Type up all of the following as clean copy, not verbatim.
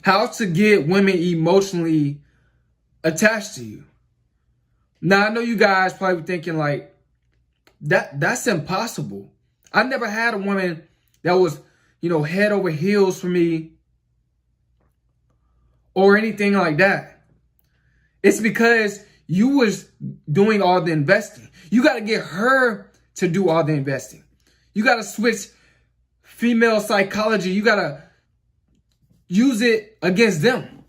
How to get women emotionally attached to you. Now, I know you guys probably thinking like, that's impossible. I never had a woman that was, head over heels for me or anything like that. It's because you was doing all the investing. You got to get her to do all the investing. You got to switch female psychology. You got to use it against them.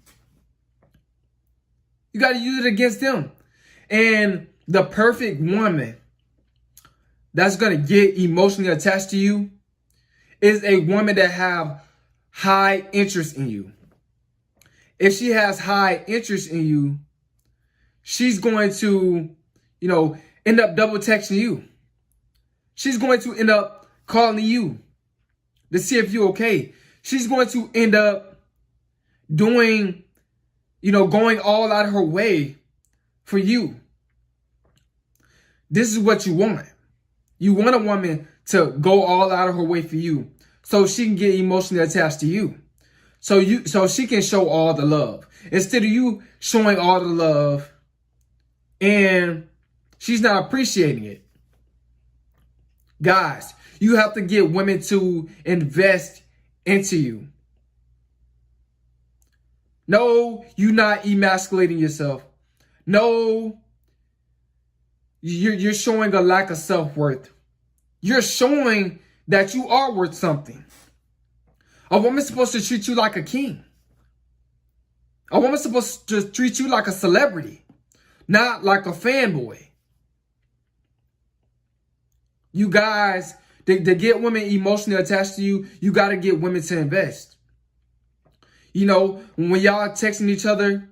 You got to use it against them. And the perfect woman that's going to get emotionally attached to you is a woman that have high interest in you. If she has high interest in you, she's going to, end up double texting you. She's going to end up calling you to see if you're okay. She's going to end up doing, going all out of her way for you. This is what you want. You want a woman to go all out of her way for you so she can get emotionally attached to you. So she can show all the love. Instead of you showing all the love and she's not appreciating it. Guys, you have to get women to invest into you. No, you're not emasculating yourself. No, you're showing a lack of self-worth. You're showing that you are worth something. A woman's supposed to treat you like a king. A woman's supposed to treat you like a celebrity, not like a fanboy. You guys, to get women emotionally attached to you, you got to get women to invest. When y'all texting each other,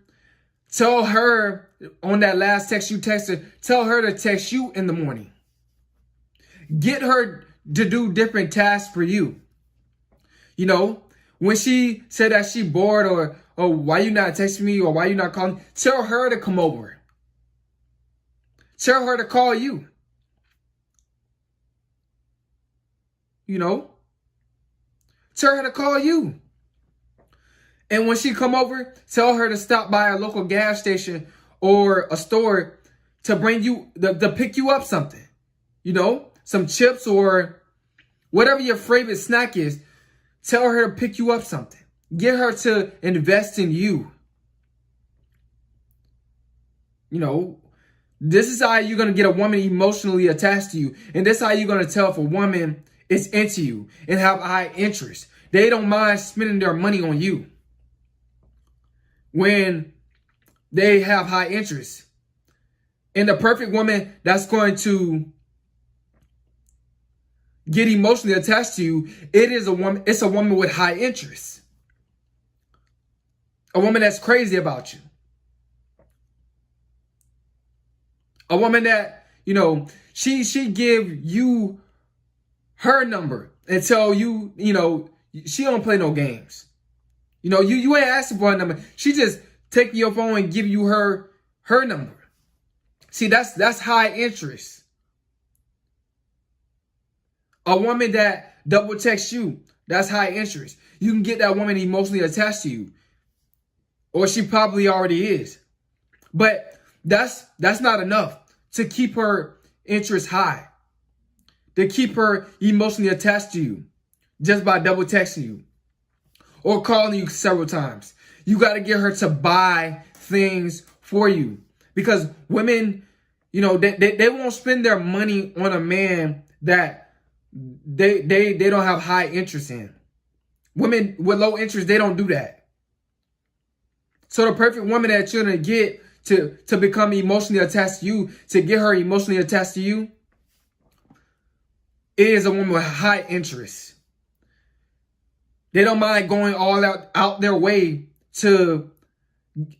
tell her on that last text you texted, tell her to text you in the morning. Get her to do different tasks for you. When she said that she bored or why you not texting me or why you not calling, tell her to come over. Tell her to call you. Tell her to call you. And when she come over, tell her to stop by a local gas station or a store to bring you, to pick you up something. Some chips or whatever your favorite snack is. Tell her to pick you up something. Get her to invest in you. This is how you're going to get a woman emotionally attached to you. And this is how you're going to tell if a woman is into you and have high interest. They don't mind spending their money on you when they have high interest. And the perfect woman that's going to get emotionally attached to you, it's a woman with high interest. A woman that's crazy about you. A woman that, she give you her number and tell you, she don't play no games. You ain't asking for her number. She just take your phone and give you her number. See, that's high interest. A woman that double texts you, that's high interest. You can get that woman emotionally attached to you. Or she probably already is. But that's not enough to keep her interest high. To keep her emotionally attached to you just by double texting you or calling you several times. You got to get her to buy things for you because women, they won't spend their money on a man that they don't have high interest in. Women with low interest, they don't do that. So the perfect woman that you're going to get to become emotionally attached to you, to get her emotionally attached to you, is a woman with high interest. They don't mind going all out their way to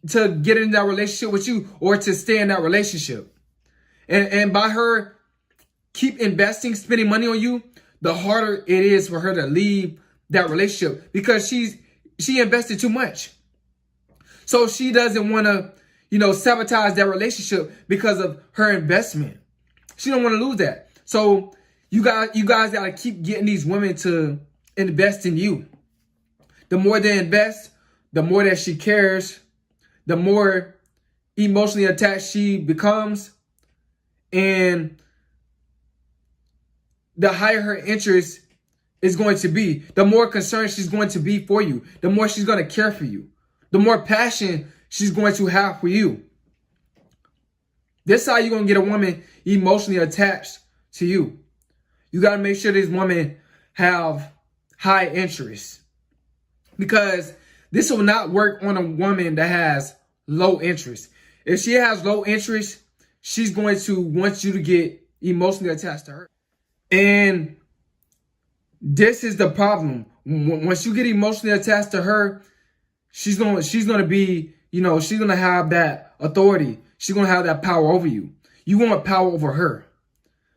get in that relationship with you or to stay in that relationship. And by her keep investing, spending money on you, the harder it is for her to leave that relationship because she invested too much. So she doesn't want to, sabotage that relationship because of her investment. She don't want to lose that. So you guys got to keep getting these women to invest in you. The more they invest, the more that she cares, the more emotionally attached she becomes, and the higher her interest is going to be, the more concerned she's going to be for you, the more she's going to care for you, the more passion she's going to have for you. This is how you're going to get a woman emotionally attached to you. You got to make sure these women have high interest, because this will not work on a woman that has low interest. If she has low interest, she's going to want you to get emotionally attached to her. And this is the problem. Once you get emotionally attached to her, she's gonna be, she's gonna have that authority. She's gonna have that power over you. You want power over her.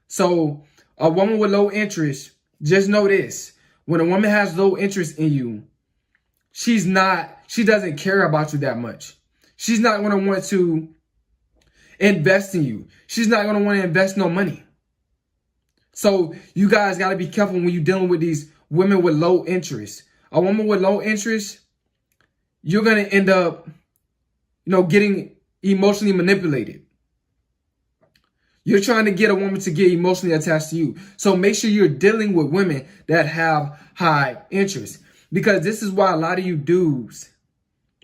So a woman with low interest, just know this: when a woman has low interest in you, she doesn't care about you that much. She's not gonna want to invest in you. She's not gonna want to invest no money. So you guys got to be careful when you're dealing with these women with low interest. A woman with low interest, you're going to end up, getting emotionally manipulated. You're trying to get a woman to get emotionally attached to you. So make sure you're dealing with women that have high interest, because this is why a lot of you dudes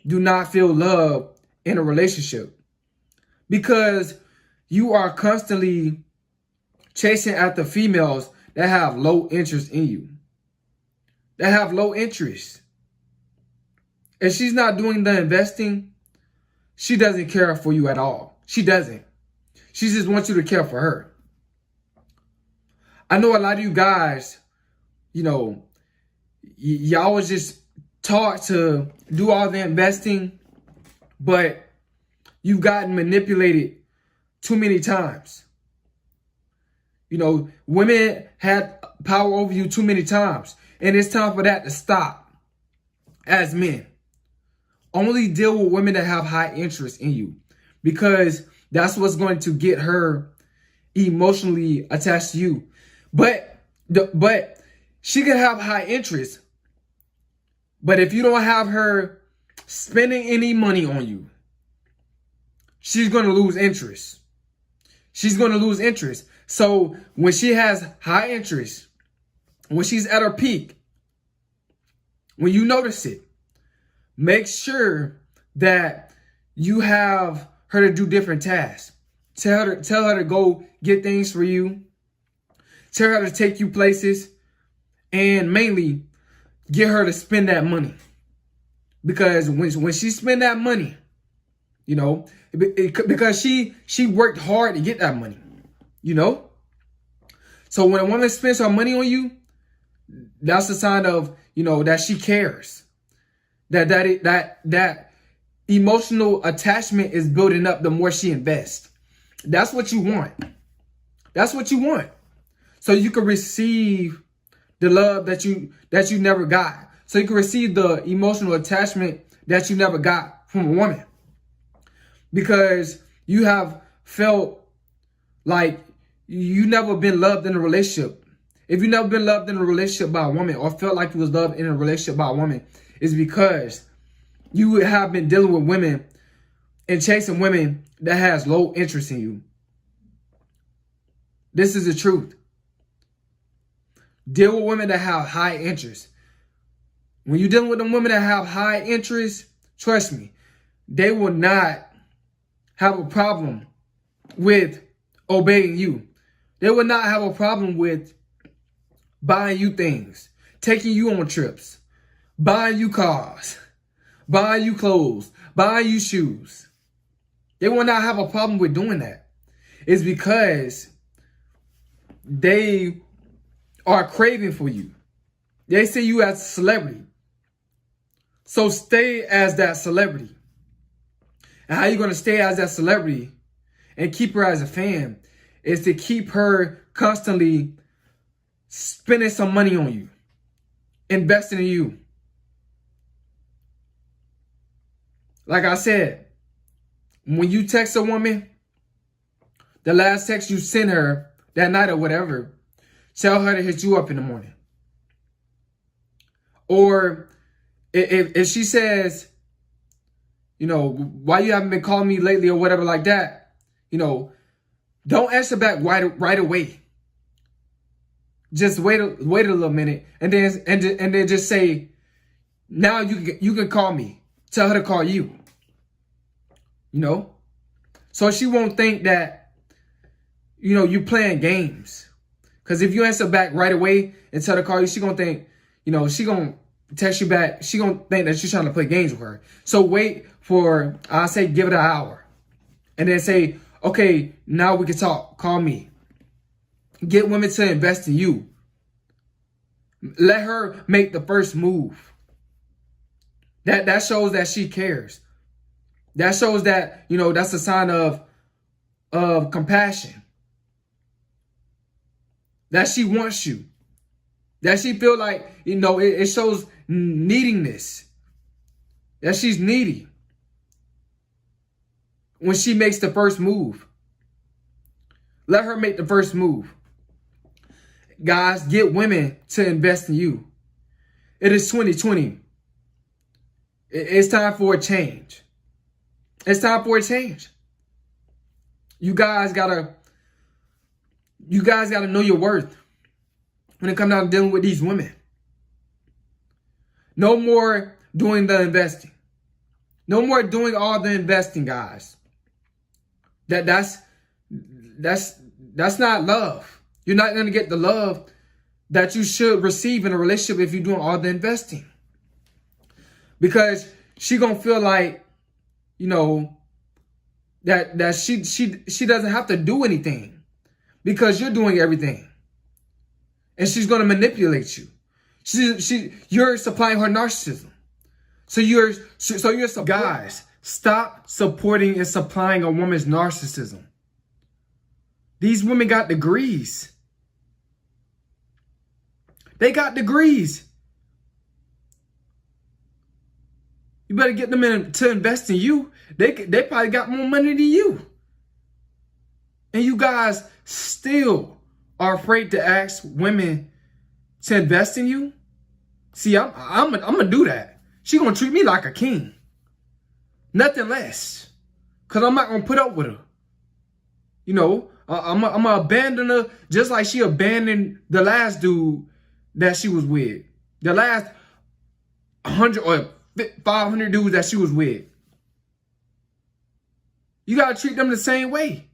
do not feel love in a relationship, because you are constantly chasing after females that have low interest in you, that have low interest. If she's not doing the investing, she doesn't care for you at all. She doesn't. She just wants you to care for her. I know a lot of you guys, y'all was just taught to do all the investing, but you've gotten manipulated too many times. Women had power over you too many times, and it's time for that to stop. As men, only deal with women that have high interest in you, because that's what's going to get her emotionally attached to you. But she can have high interest, but if you don't have her spending any money on you, she's going to lose interest. She's going to lose interest. So when she has high interest, when she's at her peak, when you notice it, make sure that you have her to do different tasks. Tell her to go get things for you. Tell her to take you places, and mainly get her to spend that money. Because when she spend that money, because she worked hard to get that money. So when a woman spends her money on you, that's a sign of, that she cares. That emotional attachment is building up the more she invests. That's what you want. That's what you want. So you can receive the love that you never got. So you can receive the emotional attachment that you never got from a woman. Because you have felt like you never been loved in a relationship. If you never been loved in a relationship by a woman, or felt like you was loved in a relationship by a woman, it's because you have been dealing with women and chasing women that has low interest in you. This is the truth. Deal with women that have high interest. When you're dealing with them women that have high interest, trust me, they will not have a problem with obeying you. They will not have a problem with buying you things, taking you on trips, buying you cars, buying you clothes, buying you shoes. They will not have a problem with doing that. It's because they are craving for you. They see you as a celebrity. So stay as that celebrity. And how you going to stay as that celebrity and keep her as a fan is to keep her constantly spending some money on you, investing in you. Like I said, when you text a woman, the last text you send her that night or whatever, tell her to hit you up in the morning. Or if she says, You know, why you haven't been calling me lately or whatever like that. You know, don't answer back right away. Just wait a little minute, and then just say, now you can call me. Tell her to call you. You know, so she won't think that, you know, you playing games. Because if you answer back right away and tell her to call you, she gonna think, you know, she gonna text you back. She gonna think that you're trying to play games with her. So wait for, I say, give it an hour, and then say, okay, now we can talk. Call me. Get women to invest in you. Let her make the first move. That shows that she cares. That shows that, you know, that's a sign of compassion. That she wants you. That she feel like, you know, it shows neediness. That she's needy when she makes the first move. Let her make the first move. Guys, get women to invest in you. It is 2020. It's time for a change. It's time for a change. You guys gotta know your worth when it comes down to dealing with these women. No more doing the investing. No more doing all the investing, guys. That's not love. You're not gonna get the love that you should receive in a relationship if you're doing all the investing. Because she gonna feel like, you know, that she doesn't have to do anything because you're doing everything, and she's gonna manipulate you. You're supplying her narcissism. So you're guys, stop supporting and supplying a woman's narcissism. These women got degrees. They got degrees. You better get them to invest in you. They probably got more money than you. And you guys still are afraid to ask women to invest in you? See, I'm gonna do that. She gonna treat me like a king. Nothing less. Cause I'm not gonna put up with her. You know, I'm gonna abandon her just like she abandoned the last dude that she was with. The last 100 or 500 dudes that she was with. You gotta treat them the same way.